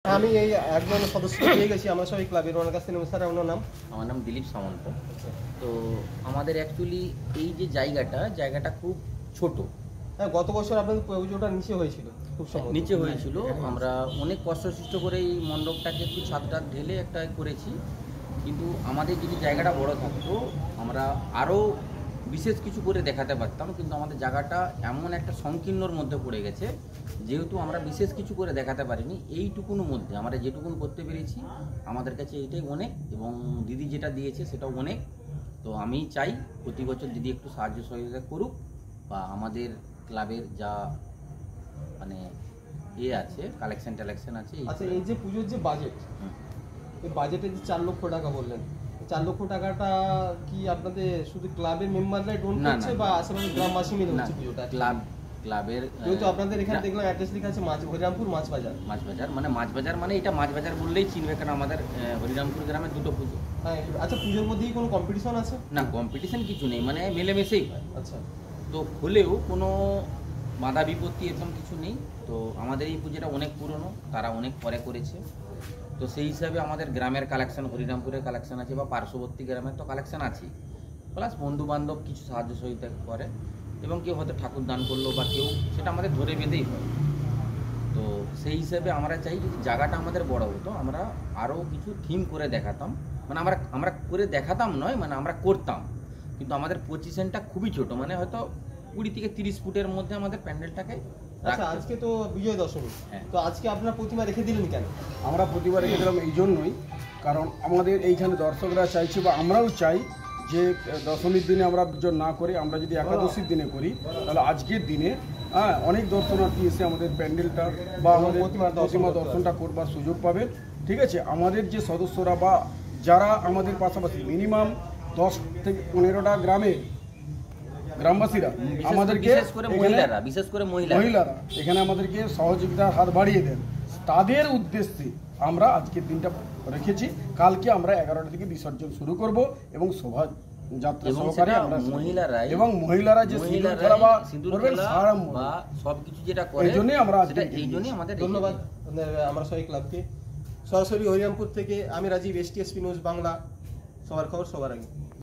আমি এই একজন সদস্য পেয়ে গেছি আমরা সবাই ক্লাবের ওনার কাছ থেকে। স্যার আপনার নাম? আমার নাম দিলীপ সামন্ত। তো আমাদের অ্যাকচুয়ালি এই যে জায়গাটা খুব ছোট। হ্যাঁ, গত বছর আপনাদের পুজোটা নিচে হয়েছিল, খুব সম্ভবত নিচে হয়েছিল। আমরা অনেক কষ্টসৃষ্ট করে এই মণ্ডপটাকে একটু ছাদটা ঢেলে একটা করেছি, কিন্তু আমাদের যদি জায়গাটা বড় থাকতো আমরা আরও বিশেষ কিছু করে দেখাতে পারতাম, কিন্তু আমাদের জায়গাটা এমন একটা সংকীর্ণর মধ্যে পড়ে গেছে, যেহেতু আমরা বিশেষ কিছু করে দেখাতে পারিনি। এইটুকুর মধ্যে আমরা যেটুকুন করতে পেরেছি আমাদের কাছে এইটাই অনেক, এবং দিদি যেটা দিয়েছে সেটাও অনেক। তো আমি চাই প্রতি বছর দিদি একটু সাহায্য সহযোগিতা করুক, বা আমাদের ক্লাবের যা মানে আছে কালেকশন টালেকশন আছে। আচ্ছা, এই যে পুজোর যে বাজেট, এই বাজেটে যে 4 লক্ষ টাকা বললেন, 4 লক্ষ টাকাটা কি আপনাদের শুধু ক্লাবের মেম্বাররাই ডোন করছে বা আশেপাশে গ্রামবাসী মিলে হচ্ছে পুজোটা? ক্লাবের যেহেতু আপনাদের এখানে দেখলাম অ্যাড্রেস লেখা আছে হরিরামপুর মাছ বাজার মানে এটা মাছ বাজার বললেই চিনবে, কারণ আমাদের হরিরামপুর গ্রামে দুটো পুজো। হ্যাঁ, আচ্ছা, পুজোর মধ্যেই কোনো কম্পিটিশন আছে? না, কম্পিটিশন কিছু নেই, মানে মিলেমিশেই হয়। আচ্ছা, তো হলেও কোনো বাধা বিপত্তি এরকম কিছু নেই। তো আমাদের এই পুজোটা অনেক পুরনো, তারা অনেক পরে করেছে। তো সেই হিসাবে আমাদের গ্রামের কালেকশন, হরিরামপুরের কালেকশন আছে, বা পার্শ্ববর্তী গ্রামের তো কালেকশন আছেই, প্লাস বন্ধু বান্ধব কিছু সাহায্য সহযোগিতা করে, এবং কেউ হয়তো ঠাকুর দান করলো বা কেউ, সেটা আমাদের ধরে বেঁধেই হয়। তো সেই হিসাবে আমরা চাই যদি জায়গাটা আমাদের বড় হতো, আমরা আরও কিছু থিম করে দেখাতাম। মানে আমরা করে দেখাতাম নয়, মানে আমরা করতাম, কিন্তু আমাদের পজিশনটা খুবই ছোট, মানে হয়তো 20 থেকে 30 ফুটের মধ্যে আমাদের প্যান্ডেলটাকে। আচ্ছা, আজকে তো বিজয় দশমী, তো আজকে আপনার প্রতিমা রেখে দিলেন কেন? আমরা প্রতিমা রেখে দিলাম এই জন্যই, কারণ আমাদের এইখানে দর্শকরা চাইছে, বা আমরাও চাই যে দশমীর দিনে আমরা বিজয় না করে আমরা যদি একাদশীর দিনে করি, তাহলে আজকের দিনে অনেক দর্শনার্থী এসে আমাদের প্যান্ডেলটা বা আমাদের প্রতিমা দর্শনটা করবার সুযোগ পাবে। ঠিক আছে, আমাদের যে সদস্যরা বা যারা আমাদের পাশাপাশি মিনিমাম 10 থেকে 15টা গ্রামবাসীরা আমাদেরকে, বিশেষ করে মহিলারা এখানে আমাদেরকে সহযোগিতার হাত বাড়িয়ে দেন, তাদের উদ্দেশ্যে আমরা আজকের দিনটা রেখেছি। কালকে আমরা 11টা থেকে বিসর্জন শুরু করব, এবং শোভাযাত্রা সহকারে আমরা মহিলারা যে সিঁদুর খেলা বা সবকিছু যেটা করে, এই জন্যই আমরা এই জন্যই আমাদের ধন্যবাদ আমরা সবাই ক্লাবকে। সরাসরি হরিরামপুর থেকে আমি রাজীব, STSP নিউজ বাংলা, সবার খবর সবার আগে।